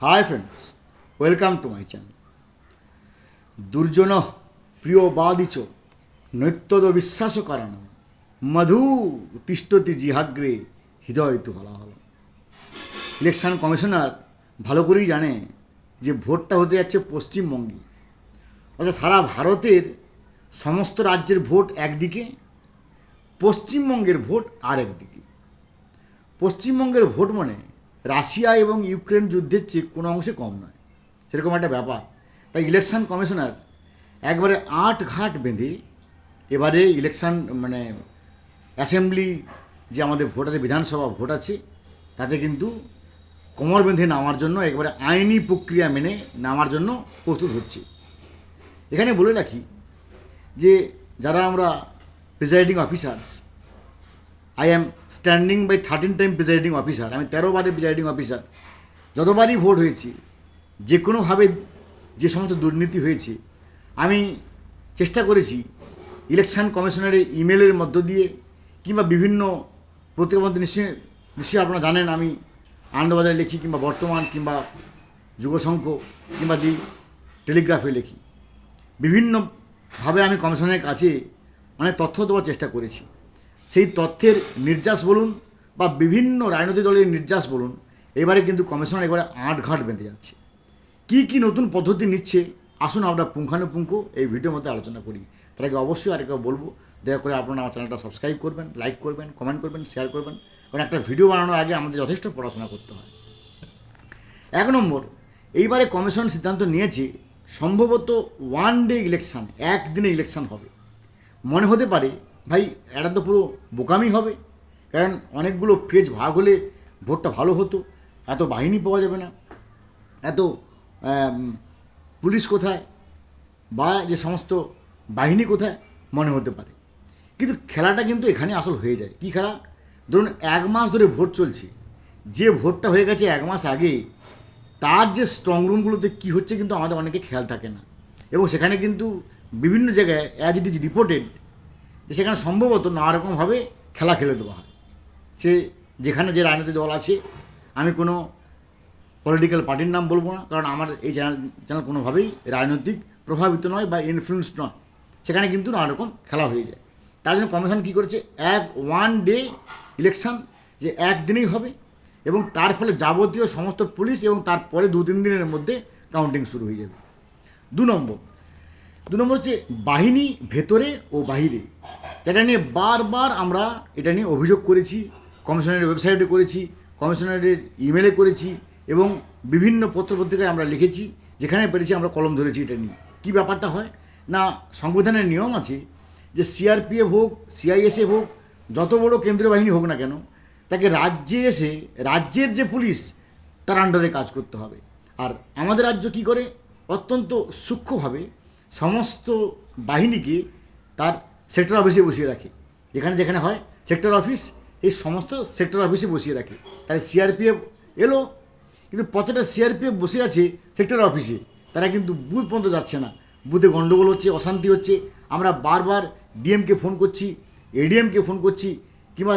High friends, welcome to my channel. দুর্জন প্রিয়বাদিচ নৈত্যদ বিশ্বাস কারণ মধু তিষ্ঠতি জিহাগ্রে হৃদয় তু হলাহল। ইলেকশন কমিশনার ভালো করেই জানে যে ভোটটা হতে যাচ্ছে পশ্চিমবঙ্গে, অর্থাৎ সারা ভারতের সমস্ত রাজ্যের ভোট একদিকে, পশ্চিমবঙ্গের ভোট আর একদিকে। পশ্চিমবঙ্গের ভোট মানে রাশিয়া এবং ইউক্রেন যুদ্ধের চেয়ে কোনো অংশে কম নয়, সেরকম একটা ব্যাপার। তাই ইলেকশন কমিশনার একবারে আট ঘাট বেঁধে এবারে ইলেকশন অ্যাসেম্বলি যে আমাদের ভোট আছে, বিধানসভা ভোট আছে, তাতে কিন্তু কোমর বেঁধে নামার জন্য একবারে আইনি প্রক্রিয়া মেনে নামার জন্য প্রস্তুত হচ্ছে। এখানে বলে রাখি যে যারা আমরা presiding officers, I am standing by 13 time presiding officer, আমি 13 বারে প্রিজাইডিং অফিসার। যতবারই ভোট হয়েছে, যে কোনোভাবে যে সমস্ত দুর্নীতি হয়েছে, আমি চেষ্টা করেছি ইলেকশন কমিশনারের ইমেলের মধ্য দিয়ে কিংবা বিভিন্ন পত্রিকাবন্ধ নিশ্চয়ই আপনারা জানেন, আমি আনন্দবাজারে লিখি কিংবা বর্তমান কিংবা যুগশঙ্খ কিংবা দি টেলিগ্রাফে লিখি। বিভিন্নভাবে আমি কমিশনের কাছে অনেক তথ্য দেওয়ার চেষ্টা করেছি। সেই তথ্যের নির্যাস বলুন বা বিভিন্ন রাজনৈতিক দলের নির্যাস বলুন, এবারে কিন্তু কমিশনার এবারে আট ঘাট বেঁধে যাচ্ছে। কী কী নতুন পদ্ধতি নিচ্ছে, আসুন আমরা পুঙ্খানুপুঙ্খ এই ভিডিওর মধ্যে আলোচনা করি। তার আগে অবশ্যই আরেকবার বলবো, দয়া করে আপনারা আমার চ্যানেলটা সাবস্ক্রাইব করবেন, লাইক করবেন, কমেন্ট করবেন, শেয়ার করবেন, কারণ একটা ভিডিও বানানোর আগে আমাদের যথেষ্ট পড়াশোনা করতে হয়। 1 নম্বর, এইবারে কমিশন সিদ্ধান্ত নিয়েছে সম্ভবত ওয়ান ডে ইলেকশান, একদিনে ইলেকশান হবে। মনে হতে পারে ভাই এটা তো পুরো বোকামি হবে, কারণ অনেকগুলো ফেজ ভাগ হলে ভোটটা ভালো হতো, এত বাহিনী পাওয়া যাবে না, এত পুলিশ কোথায় বা যে সমস্ত বাহিনী কোথায় মনে হতে পারে। কিন্তু খেলাটা কিন্তু এখানে আসল হয়ে যায়। কী খেলা? ধরুন 1 মাস ধরে ভোট চলছে, যে ভোটটা হয়ে গেছে 1 মাস আগে, তার যে স্ট্রং রুমগুলোতে কী হচ্ছে কিন্তু আমাদের অনেকে খেয়াল থাকে না, এবং সেখানে কিন্তু বিভিন্ন জায়গায় অ্যাজ ইট ইজ রিপোর্টেড যে সেখানে সম্ভবত নানা রকমভাবে খেলা খেলে দেওয়া হয়। সে যেখানে যে রাজনৈতিক দল আছে, আমি কোনো পলিটিক্যাল পার্টির নাম বলবো না, কারণ আমার এই চ্যানেল কোনোভাবেই রাজনৈতিক প্রভাবিত নয় বা ইনফ্লুয়েন্স নয়, সেখানে কিন্তু নানা রকম খেলা হয়ে যায়। তার জন্য কমিশন কী করেছে, ওয়ান ডে ইলেকশান, যে একদিনেই হবে, এবং তার ফলে যাবতীয় সমস্ত পুলিশ এবং তারপরে 2-3 দিনের মধ্যে কাউন্টিং শুরু হয়ে যাবে। 2 নম্বর হচ্ছে বাহিনী ভেতরে ও বাহিরে, যেটা নিয়ে বারবার আমরা এটা নিয়ে অভিযোগ করেছি, কমিশনারের ওয়েবসাইটে করেছি, কমিশনারের ইমেলে করেছি, এবং বিভিন্ন পত্রপত্রিকায় আমরা লিখেছি, যেখানে পেরেছি আমরা কলম ধরেছি এটা নিয়ে। কী ব্যাপারটা হয় না, সংবিধানের নিয়ম আছে যে সিআরপিএফ হোক, সিআইএসএফ হোক, যত বড় কেন্দ্রীয় বাহিনী হোক না কেন, তাকে রাজ্যে এসে রাজ্যের যে পুলিশ তার আন্ডারে কাজ করতে হবে। আর আমাদের রাজ্য কী করে, অত্যন্ত সূক্ষ্মভাবে সমস্ত বাহিনীকে তার সেক্টর অফিসে বসিয়ে রাখে, যেখানে যেখানে হয় সেক্টর অফিস, এই সমস্ত সেক্টর অফিসে বসিয়ে রাখে। তাই সিআরপিএফ এলো, কিন্তু প্রত্যেকটা সিআরপিএফ বসে আছে সেক্টর অফিসে, তারা কিন্তু বুথ পর্যন্ত যাচ্ছে না। বুথে গণ্ডগোল হচ্ছে, অশান্তি হচ্ছে। আমরা বারবার ডিএমকে ফোন করছি, এডিএমকে ফোন করছি, কিংবা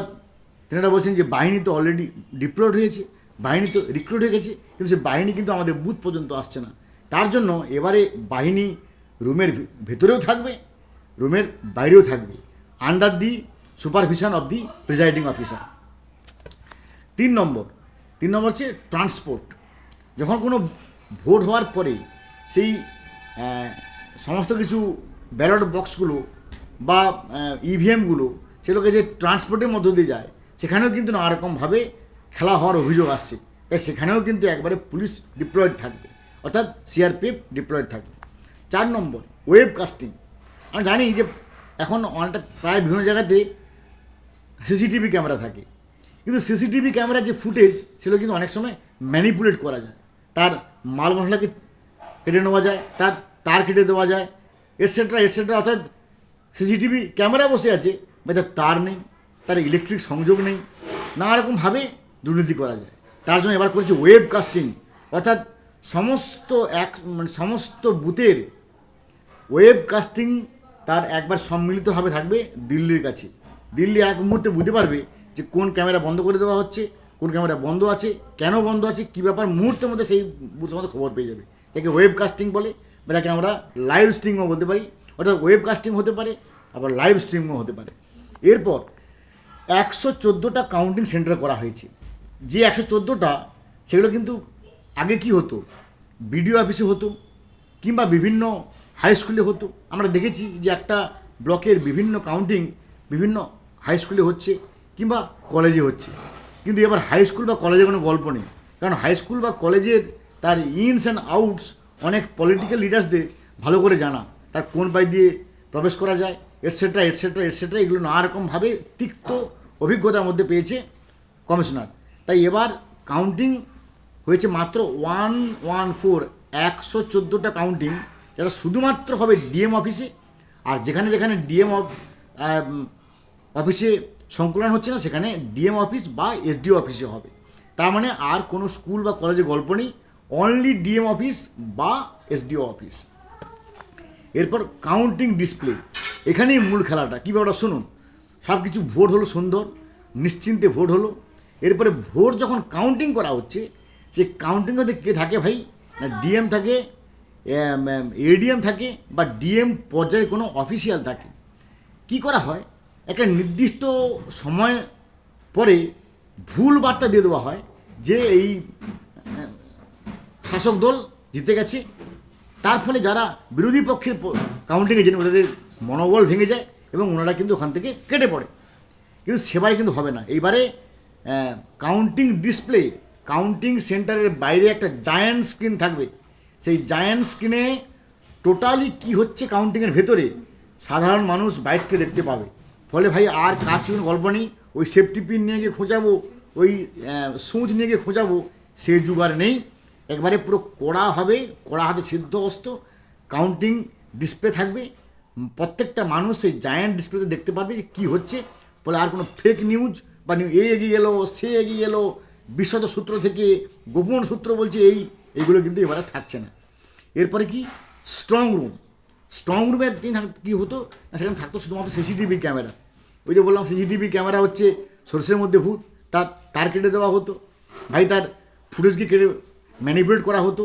তেনারা বলছেন যে বাহিনী তো অলরেডি ডিপ্লয়েড হয়েছে, বাহিনী তো রিক্রুট হয়ে গেছে, কিন্তু সে বাহিনী কিন্তু আমাদের বুথ পর্যন্ত আসছে না। তার জন্য এবারে বাহিনী রুমের ভেতরেও থাকবে, রুমের বাইরেও থাকবে, under the supervision of the presiding officer. 3 নম্বর হচ্ছে ট্রান্সপোর্ট। যখন কোনো ভোট হওয়ার পরে সেই সমস্ত কিছু ব্যালট বক্সগুলো বা ইভিএমগুলো সেগুলোকে যে ট্রান্সপোর্টের মধ্য দিয়ে যায়, সেখানেও কিন্তু নানা রকমভাবে খেলা হওয়ার অভিযোগ আসছে। তাই সেখানেও কিন্তু একবারে পুলিশ ডিপ্লয়েড থাকবে, অর্থাৎ সিআরপিএফ ডিপ্লয়েড থাকবে। 4 নম্বর ওয়েব কাস্টিং। আমি জানি যে এখন অনেকটা প্রায় বিভিন্ন জায়গাতে সিসিটিভি ক্যামেরা থাকে, কিন্তু সিসিটিভি ক্যামেরার যে ফুটেজ সেগুলো কিন্তু অনেক সময় ম্যানিপুলেট করা যায়। তার মাল মশলাকে কেটে নেওয়া যায়, তার কেটে দেওয়া যায়, এটসেট্রা এটসেট্রা। অর্থাৎ সিসিটিভি ক্যামেরা বসে আছে, বা তার তার নেই, তার ইলেকট্রিক সংযোগ নেই, নানা রকমভাবে দুর্নীতি করা যায়। তার জন্য এবার করেছে ওয়েব কাস্টিং, অর্থাৎ সমস্ত বুথের ওয়েব কাস্টিং তার একবার সম্মিলিতভাবে থাকবে দিল্লির কাছে। দিল্লি এক মুহূর্তে বুঝতে পারবে যে কোন ক্যামেরা বন্ধ করে দেওয়া হচ্ছে, কোন ক্যামেরা বন্ধ আছে, কেন বন্ধ আছে, কী ব্যাপার, মুহূর্তের মধ্যে সেই বুথ মধ্যে খবর পেয়ে যাবে। যাকে ওয়েব কাস্টিং বলে বা যাকে আমরা লাইভ স্ট্রিমিংও বলতে পারি, অর্থাৎ ওয়েব কাস্টিং হতে পারে আবার লাইভ স্ট্রিমিংও হতে পারে। এরপর 114টা কাউন্টিং সেন্টার করা হয়েছে। যে 114টা সেগুলো কিন্তু আগে কি হতো, বিডিও অফিসে হতো কিংবা বিভিন্ন হাই স্কুলে হতো। আমরা দেখেছি যে একটা ব্লকের বিভিন্ন কাউন্টিং বিভিন্ন হাই স্কুলে হচ্ছে কিংবা কলেজে হচ্ছে, কিন্তু এবার হাই স্কুল বা কলেজে কোনো গল্প নেই। কারণ হাই স্কুল বা কলেজের তার ইনস অ্যান্ড আউটস অনেক পলিটিক্যাল লিডার্সদের ভালো করে জানা, তার কোন পাই দিয়ে প্রবেশ করা যায় এটসেট্রা এটসেট্রা এটসেট্রা, এগুলো নানা রকমভাবে তিক্ত অভিজ্ঞতার মধ্যে পেয়েছে কমিশনার। তাই এবার কাউন্টিং হয়েছে মাত্র 114টা কাউন্টিং, যেটা শুধুমাত্র হবে ডিএম অফিসে। আর যেখানে যেখানে ডিএম অফিসে সংকলন হচ্ছে না সেখানে ডিএম অফিস বা এসডিও অফিসে হবে। তার মানে আর কোনো স্কুল বা কলেজে গল্প নেই, অনলি ডিএম অফিস বা এসডিও অফিস। এরপর কাউন্টিং ডিসপ্লে, এখানেই মূল খেলাটা। কী ব্যাপারটা শুনুন, সব কিছু ভোট হলো সুন্দর, নিশ্চিন্তে ভোট হলো। এরপরে ভোট যখন কাউন্টিং করা হচ্ছে, সে কাউন্টিং হতে কে থাকে ভাই, না ডিএম থাকে, এডিএম থাকে বা ডিএম পর্যায়ে কোনো অফিসিয়াল থাকে। কি করা হয়, একটা নির্দিষ্ট সময় পরে ভুল বার্তা দিয়ে দেওয়া হয় যে এই শাসক দল জিতে গেছে। তার ফলে যারা বিরোধী পক্ষের কাউন্টিংয়ে যেন ওদের মনোবল ভেঙে যায় এবং ওনারা কিন্তু ওখান থেকে কেটে পড়ে। কিন্তু সেবারে কিন্তু হবে না। এইবারে কাউন্টিং ডিসপ্লে, কাউন্টিং সেন্টারের বাইরে একটা জায়ান্ট স্ক্রিন থাকবে। সেই জায়ান্ট স্ক্রিনে টোটালি কি হচ্ছে কাউন্টিংয়ের ভেতরে সাধারণ মানুষ বাইরে থেকে দেখতে পাবে। ফলে ভাই আর কাজ কোনো গল্প নেই, ওই সেফটি পিন নিয়ে গিয়ে খোঁজাবো, ওই সুচ নিয়ে গিয়ে খোঁজাবো, সে যুগ আর নেই। একবারে পুরো কড়া হবে, কড়া হাতে সিদ্ধ অস্ত কাউন্টিং ডিসপ্লে থাকবে। প্রত্যেকটা মানুষ সেই জায়ান্ট ডিসপ্লেতে দেখতে পারবে যে কী হচ্ছে। ফলে আর কোনো ফেক নিউজ বা এ এগিয়ে গেলো সে এগিয়ে গেলো, বিশদ সূত্র থেকে গোপন সূত্র বলছে এইগুলো কিন্তু এবারে থাকছে না। এরপরে কি স্ট্রং রুম, স্ট্রং রুমের কী হতো না, সেখানে থাকতো শুধুমাত্র সিসিটিভি ক্যামেরা। ওই যে বললাম সিসিটিভি ক্যামেরা হচ্ছে সরষের মধ্যে ভূত, তার কেটে দেওয়া হতো ভাই, তার ফুটেজকে কেটে ম্যানিপুলেট করা হতো।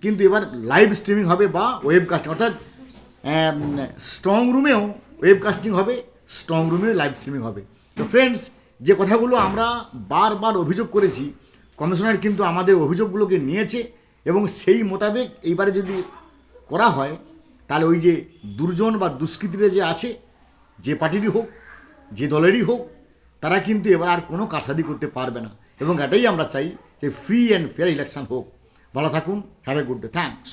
কিন্তু এবার লাইভ স্ট্রিমিং হবে বা ওয়েব কাস্টিং, অর্থাৎ স্ট্রং রুমেও ওয়েব কাস্টিং হবে, স্ট্রং রুমেও লাইভ স্ট্রিমিং হবে। তো ফ্রেন্ডস, যে কথাগুলো আমরা বারবার অভিযোগ করেছি, কমিশনার কিন্তু আমাদের অভিযোগগুলোকে নিয়েছে এবং সেই মোতাবেক এইবারে যদি করা হয় তাহলে ওই যে দুর্জন বা দুষ্কৃতীরা যে আছে, যে পার্টিরই হোক যে দলেরই হোক, তারা কিন্তু এবার আর কোনো কারসাদি করতে পারবে না। এবং এটাই আমরা চাই যে ফ্রি অ্যান্ড ফেয়ার ইলেকশন হোক। ভালো থাকুন, have a good day, thanks.